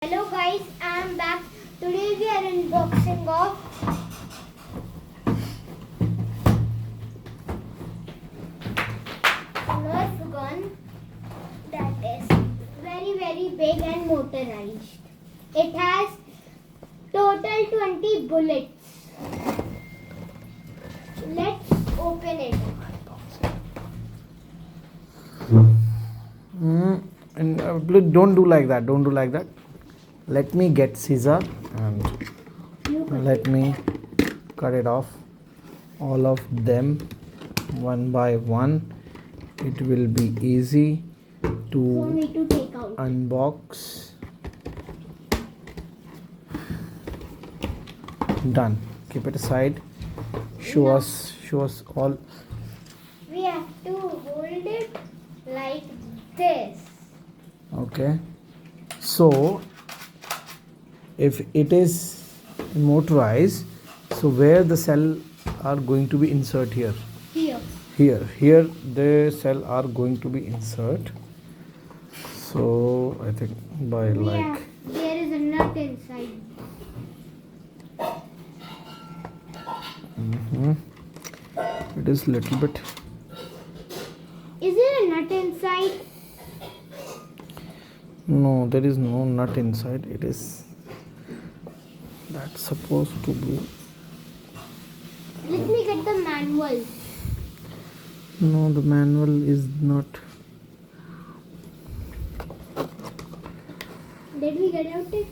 Hello guys, I am back. Today we are unboxing of NERF gun that is very big and motorized. It has total 20 bullets. Let's open it. Don't do like that. Don't do like that. Let me get scissor and let me cut it off. All of them one by one. It will be easy For me to take out. unbox. Done. Keep it aside. Show us all. We have to hold it like this. Okay. So if it is motorized, so where the cell are going to be insert here? Here the cell are going to be insert. So I think by like there is a nut inside. it is little bit. Is there a nut inside? No, there is no nut inside. It is that's supposed to be. Let me get the manual. No, the manual is not. Did we get out it?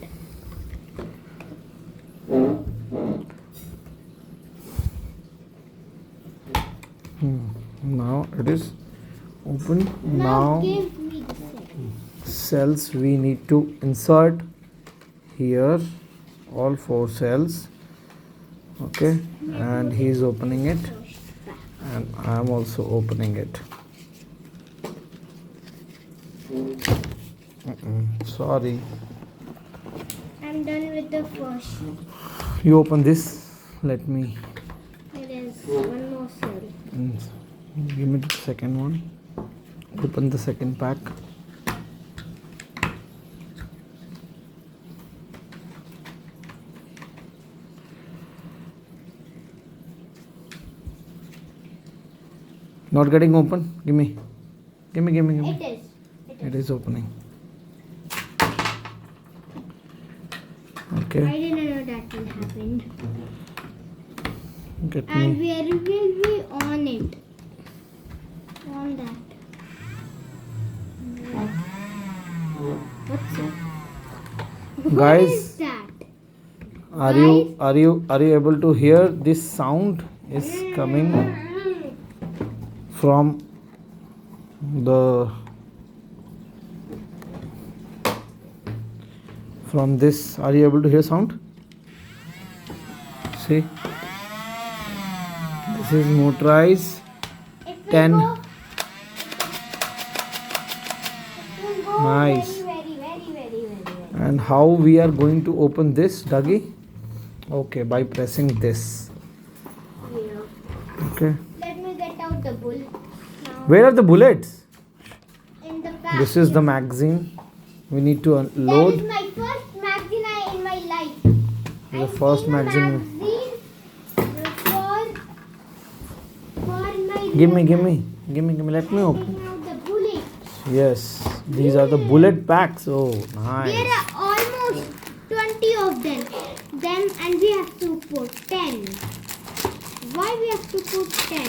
Now it is open. Now Now give me the set. cells we need to insert here, all 4 cells. Okay, and he is opening it and I am also opening it. Sorry, I'm done with the first. you open this. Let me There is one more cell. give me the second one. Open the second pack. Not getting open. Give me. It is. It is opening. I Okay. didn't know that will happen. Get And me. where will we on it? On that. What's it? What Guys, is that? Are you able to hear this sound is coming from this? Are you able to hear sound? See, this is motorized. It will 10. go. It will go Nice. very. And how we are going to open this, Dougie? Okay, by pressing this. Yeah. Okay. Let me get out the bull. Now Where are the bullets? in the back. This is the magazine. We need to That is load my first magazine in my life. the I'm first seeing a magazine. for my Give me. Let me open. taking out the bullet. Yes, these are the bullet packs. Oh, There nice. are almost 20 of them. And we have to put 10. Why we have to put 10?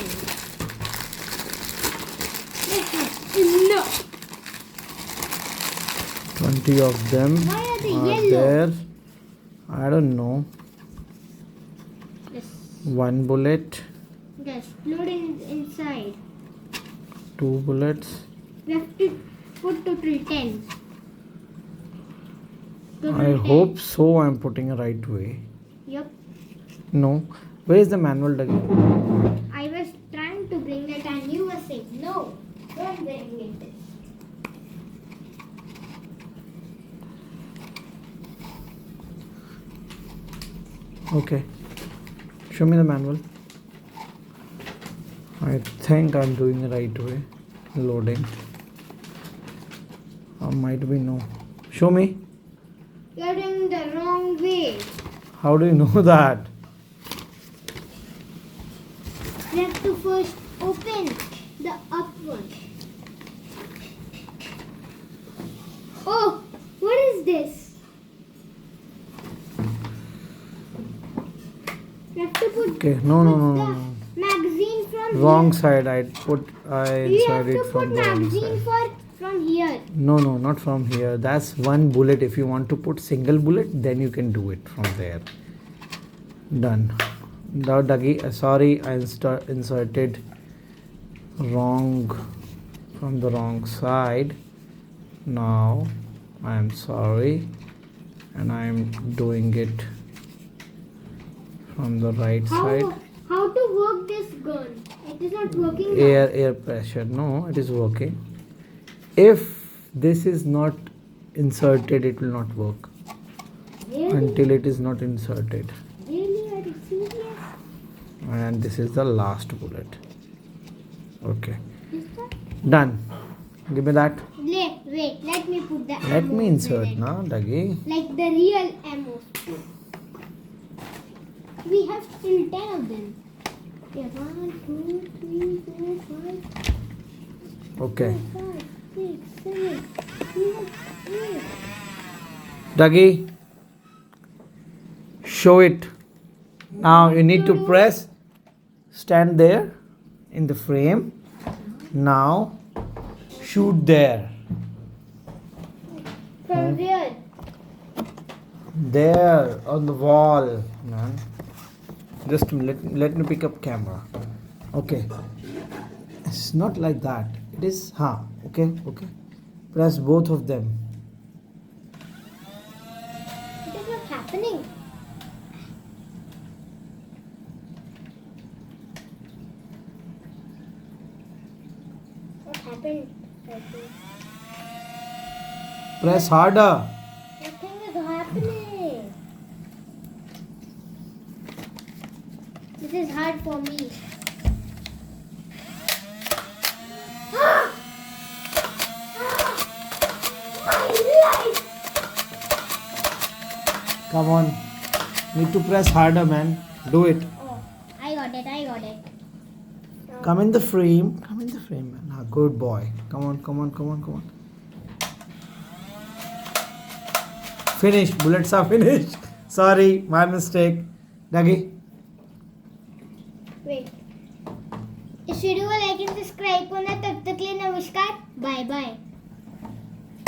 This is enough. 20 of them Why are they are yellow? there. I don't know. Yes. 1 bullet, Yes. Load inside. 2 bullets. We have to put total 10. Total I 10. hope so. I'm putting a right way. Yup. No. Where is the manual, Dougie? I was trying to bring it and you were saying, no, don't bring it. Okay. Show me the manual. I think I'm doing the right way. Loading. Might be no. Show me. You're doing the wrong way. How do you know that? We have to first open the up one. Oh, what is this? We have to put Okay, no. the magazine from Wrong here. side. I We have inserted to it from put the wrong magazine side. from here. No, not from here. That's one bullet. If you want to put single bullet, then you can do it from there. Done. Now, Dougie, sorry, I inserted wrong from the wrong side. Now, I am sorry, and I am doing it from the right side. How to work this gun? It is not working now. Air pressure. No, it is working. If this is not inserted, it will not work Really? until it is not inserted. Really? Are you serious? And this is the last bullet. Okay, Is that? done. Give me that. Wait, let me put the Let ammo me insert in it. now, Dougie. Like the real ammo. We have still 10 of them. Yeah, 1, 2, 3, 4, 5. Okay, 5, 6, 7, 8. Dougie, show it. Now you need to press. Stand there in the frame. Now shoot there. From where? There on the wall, man. Just let me pick up camera. Okay. It's not like that. It is okay. Press both of them. It is not happening. What happened? Press harder. Nothing is happening. This is hard for me. Come on. Need to press harder, man. Do it. Oh, I got it. Come in the frame. Man. Good boy. Come on. Finished. Bullets are finished. Sorry, my mistake. Dougie. Wait. इस video को like and subscribe करना तब तक के लिए नमस्कार bye bye